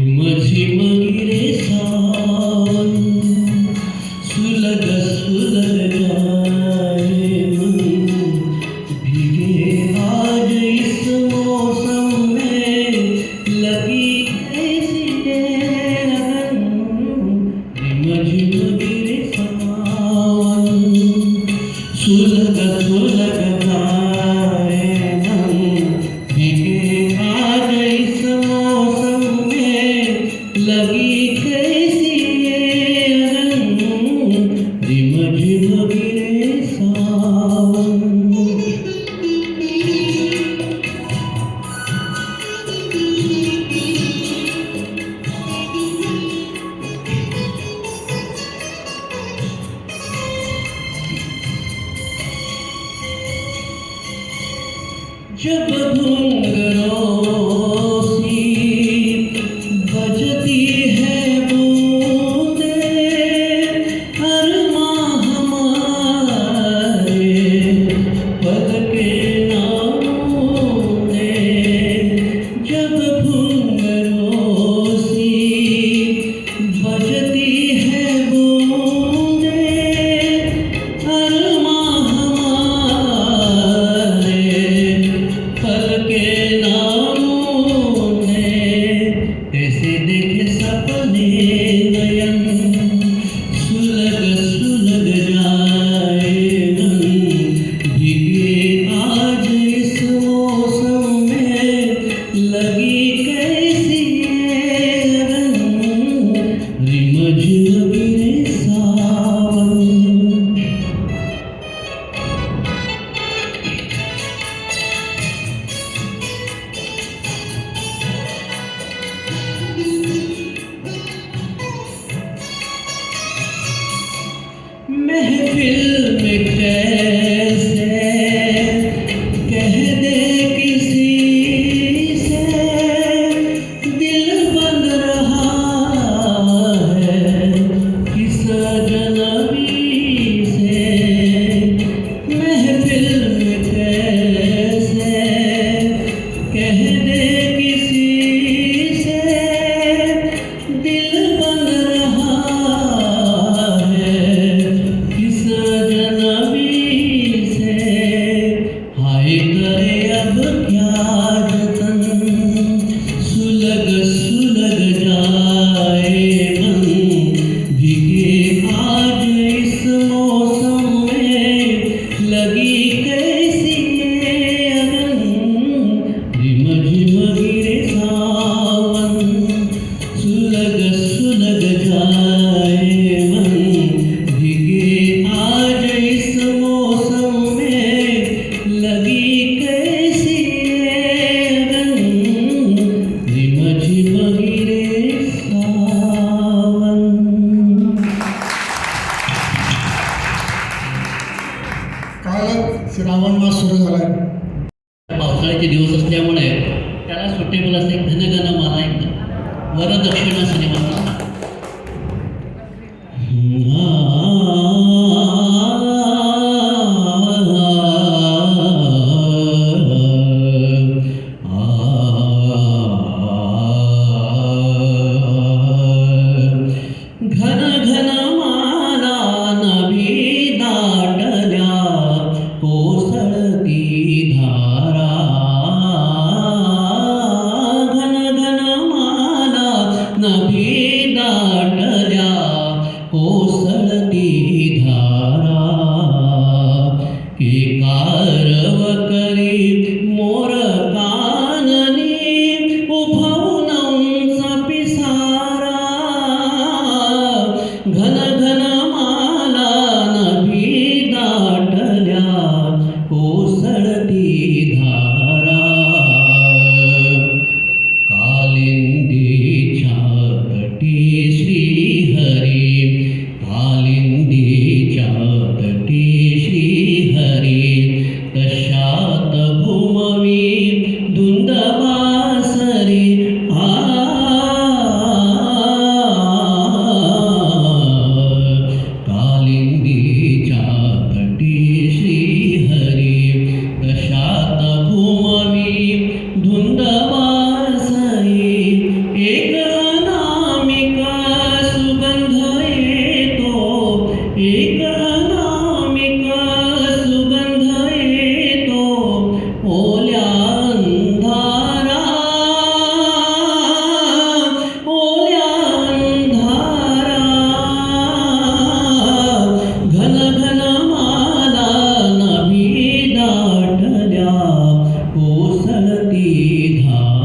झिम गिरे सावन सुलग सुलग जाए मन भीगे आज इस मौसम में लगी कैसी लगन झिम गिरे सावन सुलग सुलग जाए मन भीगे आज इस मौसम में लगी कैसी लगन झिम झिम गिरे सावन। जब घुंघरों सी बजती है बूंदें अरमां हमारे पलके नामूने। जब घुंघरों सी बजती है बूंदें अरमां के नामों ने कैसे देखे सपने नयन सुलग सुलग जाए मन भीगे आज इस मौसम में लगी कैसी लगन झिम झिम गिरे सावन। महफिल में कैसे कह दे किसी से दिल बंद रहा है किस अजनबी से। महफिल में कैसे कह दे किसी से दिल बंद रहा करे अब क्या जतन सुलग सुलग जाए मन भीगे आज इस मौसम में लगी कैसी लगन झिम झिम गिरे सावन सुलग सुलग जाए मन भीगे आज इस मौसम में लगी कैसी लगन झिम झिम गिरे सावन। कालच श्रावण मास सुरू झालाय. पावसाळ्याचे दिवस असल्यामुळे त्याला सुटेबल असं एक धनगण मला एक वरदक्षिणा सिनेमा घन घन माला नभी दाटल्या कोसळती धारा घन घन माला नभी दाटल्या कोसळती धारा एकारव करी मोर काननी उभवून उंच पिसारा घन घन माला नभी दाटल्या कोसळती धारा कालिंदीच्या तटी श्रीहरी कालिंदीच्या तटी श्रीहरी तशात घुमवी धुंद वासरी कालिंदीच्या तटी श्रीहरी तशात घुमवी धुंद वासरी एक निधा